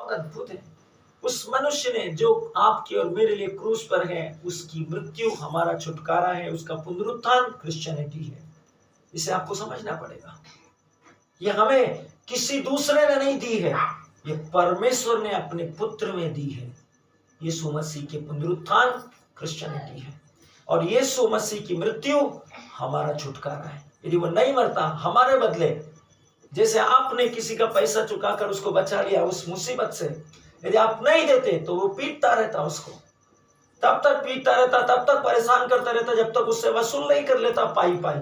बहुत अद्भुत है। उस मनुष्य ने जो आपके और मेरे लिए क्रूस पर है, उसकी मृत्यु हमारा छुटकारा है, उसका पुनरुत्थान क्रिश्चियनिटी है। इसे आपको समझना पड़ेगा। ये हमें किसी दूसरे ने नहीं दी है, ये परमेश्वर ने अपने पुत्र में दी है। यीशु मसीह के पुनरुत्थान क्रिश्चियनिटी है और यीशु मसीह की मृत्यु हमारा छुटकारा है। यदि वो नहीं मरता हमारे बदले, जैसे आपने किसी का पैसा चुकाकर उसको बचा लिया उस मुसीबत से, यदि आप नहीं देते तो वो पीटता रहता, उसको तब तक पीटता रहता, तब तक परेशान करता रहता जब तक उससे वसूल नहीं कर लेता पाई पाई।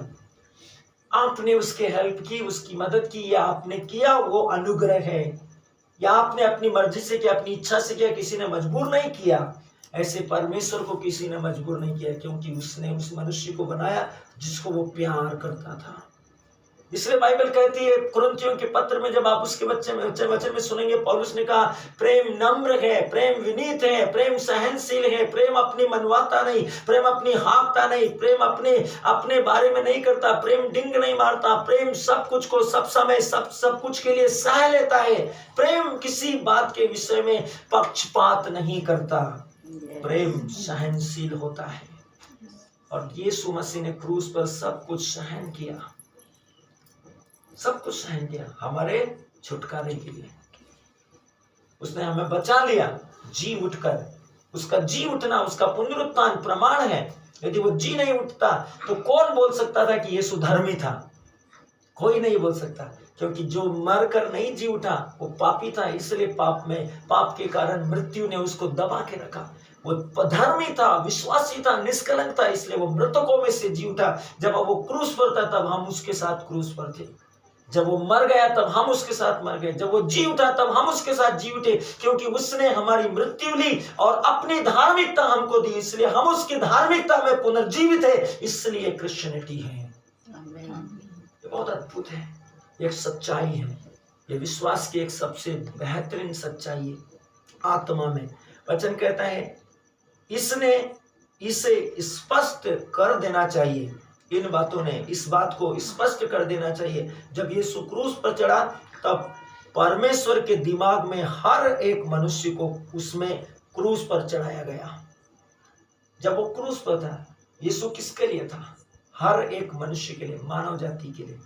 आपने उसके हेल्प की, उसकी मदद की, या आपने किया, वो अनुग्रह है। या आपने अपनी मर्जी से किया, अपनी इच्छा से किया, किसी ने मजबूर नहीं किया। ऐसे परमेश्वर को किसी ने मजबूर नहीं किया, क्योंकि उसने उस मनुष्य को बनाया जिसको वो प्यार करता था। इसलिए बाइबल कहती है कुरिन्थियों के पत्र में, जब आप उसके वचन में सुनेंगे, पौलुस ने कहा प्रेम नम्र है, प्रेम विनीत है, प्रेम सहनशील है, प्रेम अपनी मनवाता नहीं, प्रेम अपनी हाँकता नहीं, प्रेम अपने बारे में नहीं करता, प्रेम डिंग नहीं मारता, प्रेम सब कुछ को सब समय सब कुछ के लिए सह लेता है, प्रेम किसी बात के विषय में पक्षपात नहीं करता, प्रेम सहनशील होता है। और यीशु मसीह ने क्रूस पर सब कुछ सहन किया, सब कुछ सहन किया हमारे छुटकारे के लिए। उसने हमें बचा लिया जी उठकर। उसका जी उठना, उसका पुनरुत्थान प्रमाण है। यदि वो जी नहीं उठता तो कौन बोल सकता था कि यीशु धर्मी था? कोई नहीं बोल सकता, क्योंकि जो मरकर नहीं जी उठा वो पापी था। इसलिए पाप के कारण मृत्यु ने उसको दबा के रखा। वो धर्मी था, विश्वासी था, निष्कलंक था, इसलिए वो मृतकों में से जी उठा। जब वो क्रूस पर था तब हम उसके साथ क्रूस पर थे। जब वो मर गया तब हम उसके साथ मर गए। जब वो जी उठा तब हम उसके साथ जी उठे, क्योंकि उसने हमारी मृत्यु ली और अपनी धार्मिकता हमको दी, इसलिए हम उसकी धार्मिकता में पुनर्जीवित है। इसलिए क्रिश्चियनिटी है। ये बहुत अद्भुत है, एक सच्चाई है। ये विश्वास की एक सबसे बेहतरीन सच्चाई है। आत्मा में वचन कहता है इसे स्पष्ट कर देना चाहिए। इन बातों ने इस बात को स्पष्ट कर देना चाहिए। जब यीशु क्रूस पर चढ़ा तब परमेश्वर के दिमाग में हर एक मनुष्य को उसमें क्रूस पर चढ़ाया गया। जब वो क्रूस पर था, यीशु किसके लिए था? हर एक मनुष्य के लिए, मानव जाति के लिए।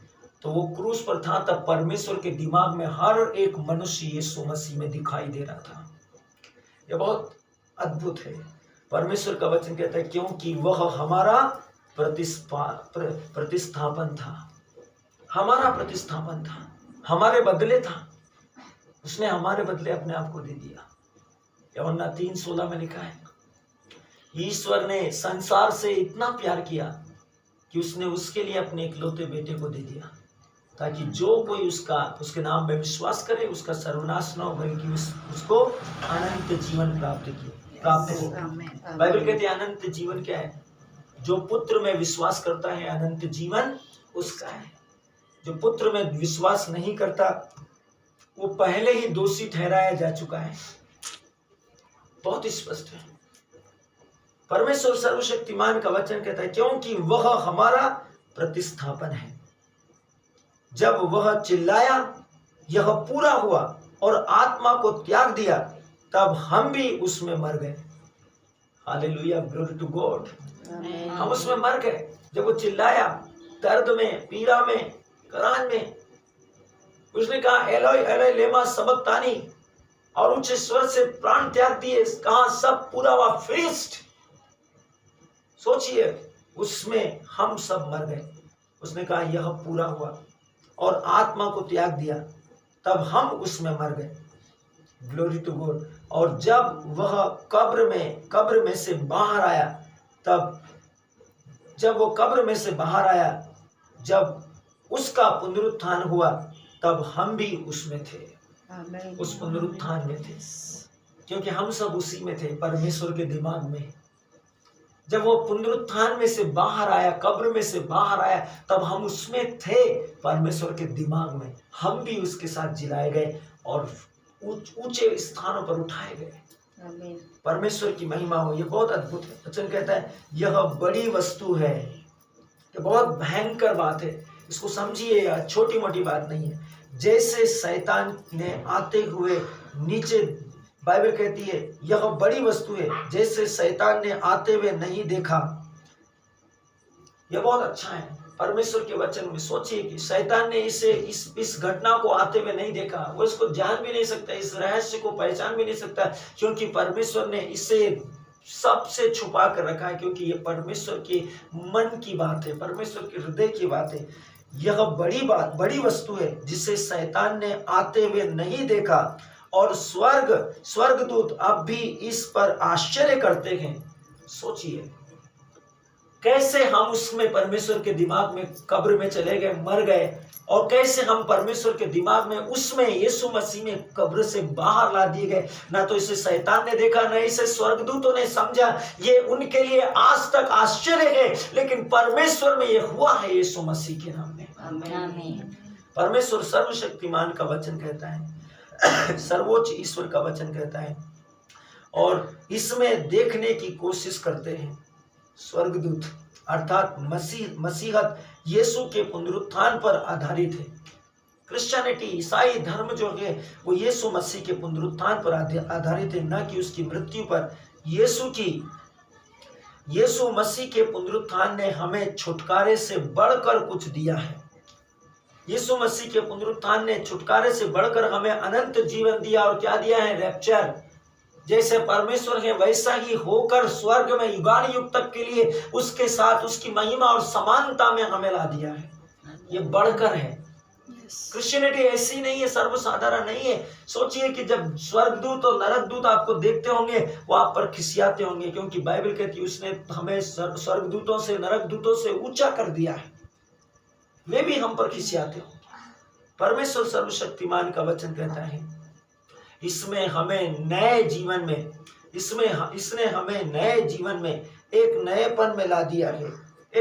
तो वो क्रूस पर था तब परमेश्वर के दिमाग में हर एक मनुष्य यीशु मसीह में दिखाई दे रहा था। ये बहुत अद्भुत है। परमेश्वर का वचन कहता है क्योंकि वह हमारा प्रतिस्थापन था, हमारा प्रतिस्थापन था, हमारे बदले था। उसने हमारे बदले अपने आप को दे दिया। यूहन्ना 3:16 में लिखा है ईश्वर ने संसार से इतना प्यार किया कि उसने उसके लिए अपने इकलौते बेटे को दे दिया, ताकि जो कोई उसके नाम में विश्वास करे उसका सर्वनाश न हो, बल्कि उसको अनंत जीवन प्राप्त हो। बाइबल कहती है अनंत जीवन क्या है? जो पुत्र में विश्वास करता है अनंत जीवन उसका है। जो पुत्र में विश्वास नहीं करता वो पहले ही दोषी ठहराया जा चुका है। बहुत स्पष्ट है। परमेश्वर सर्वशक्तिमान का वचन कहता है क्योंकि वह हमारा प्रतिस्थापन है। जब वह चिल्लाया यह पूरा हुआ और आत्मा को त्याग दिया, तब हम भी उसमें मर गए। Hallelujah, glory to God. हम उसमें मर गए। जब वो चिल्लाया दर्द में, पीड़ा में, करान में, उसने कहा एलोई एलोई लेमा सबक्तानी, और उच्च स्वर से प्राण त्याग दिए, कहा सब पूरा हुआ, फिनिश्ड। सोचिए, उसमें हम सब मर गए। उसने कहा यह पूरा हुआ और आत्मा को त्याग दिया, तब हम उसमें मर गए। Glory to God. और जब वह कब्र में से बाहर आया, जब वो कब्र में से बाहर आया, जब उसका पुनरुत्थान हुआ, तब हम भी उसमें थे, उस पुनरुत्थान में थे, क्योंकि हम सब उसी में थे, परमेश्वर के दिमाग में। जब वो पुनरुत्थान में से बाहर आया, कब्र में से बाहर आया, तब हम उसमें थे, परमेश्वर के दिमाग में। हम भी उसके साथ जिलाए गए और ऊंचे स्थानों पर उठाए गए। परमेश्वर की महिमा हो। ये बहुत अद्भुत है। वचन कहता है यह बड़ी वस्तु है। ये बहुत भयंकर बात है। इसको समझिए, छोटी मोटी बात नहीं है। जैसे शैतान ने आते हुए नीचे बाइबल कहती है यह बड़ी वस्तु है जैसे शैतान ने आते हुए नहीं देखा। यह बहुत अच्छा है। परमेश्वर के वचन में सोचिए कि शैतान ने इसे इस घटना को आते हुए नहीं देखा, वो इसको जान भी नहीं सकता, इस रहस्य को पहचान भी नहीं सकता, क्योंकि परमेश्वर ने इसे सबसे छुपा कर रखा है, क्योंकि ये परमेश्वर के मन की बात है, परमेश्वर के हृदय की बात है। यह बड़ी वस्तु है जिसे शैतान ने आते हुए नहीं देखा और स्वर्गदूत अब भी इस पर आश्चर्य करते हैं। सोचिए कैसे हम उसमें परमेश्वर के दिमाग में कब्र में चले गए, मर गए, और कैसे हम परमेश्वर के दिमाग में उसमें यीशु मसीह में कब्र से बाहर ला दिए गए। ना तो इसे शैतान ने देखा, ना इसे स्वर्गदूतों ने समझा, ये उनके लिए आज तक आश्चर्य है, लेकिन परमेश्वर में ये हुआ है यीशु मसीह के नाम में। आमीन। परमेश्वर सर्वशक्तिमान का वचन कहता है, सर्वोच्च ईश्वर का वचन कहता है, और इसमें देखने की कोशिश करते हैं स्वर्गदूत, अर्थात मसीहत यीशु के पुनरुत्थान पर आधारित है। क्रिश्चियनिटी, ईसाई धर्म जो है वो यीशु मसीह के पुनरुत्थान पर आधारित है, न कि उसकी मृत्यु पर। यीशु मसीह के पुनरुत्थान ने हमें छुटकारे से बढ़कर कुछ दिया है। यीशु मसीह के पुनरुत्थान ने छुटकारे से बढ़कर हमें अनंत जीवन दिया, और क्या दिया है? रैप्चर। जैसे परमेश्वर है वैसा ही होकर स्वर्ग में युगान युग तक के लिए उसके साथ उसकी महिमा और समानता में हमें ला दिया है। ये बढ़कर है। क्रिश्चियनिटी ऐसी नहीं है, सर्वसाधारण नहीं है। सोचिए कि जब स्वर्गदूत और नरकदूत आपको देखते होंगे वो आप पर खिसियाते होंगे, क्योंकि बाइबल कहती है उसने हमें स्वर्गदूतों से, नरकदूतों से ऊंचा कर दिया है। वे भी हम पर खिसियाते होंगे। परमेश्वर सर्वशक्तिमान का वचन कहता है इसने हमें नए जीवन में एक नएपन में ला दिया है।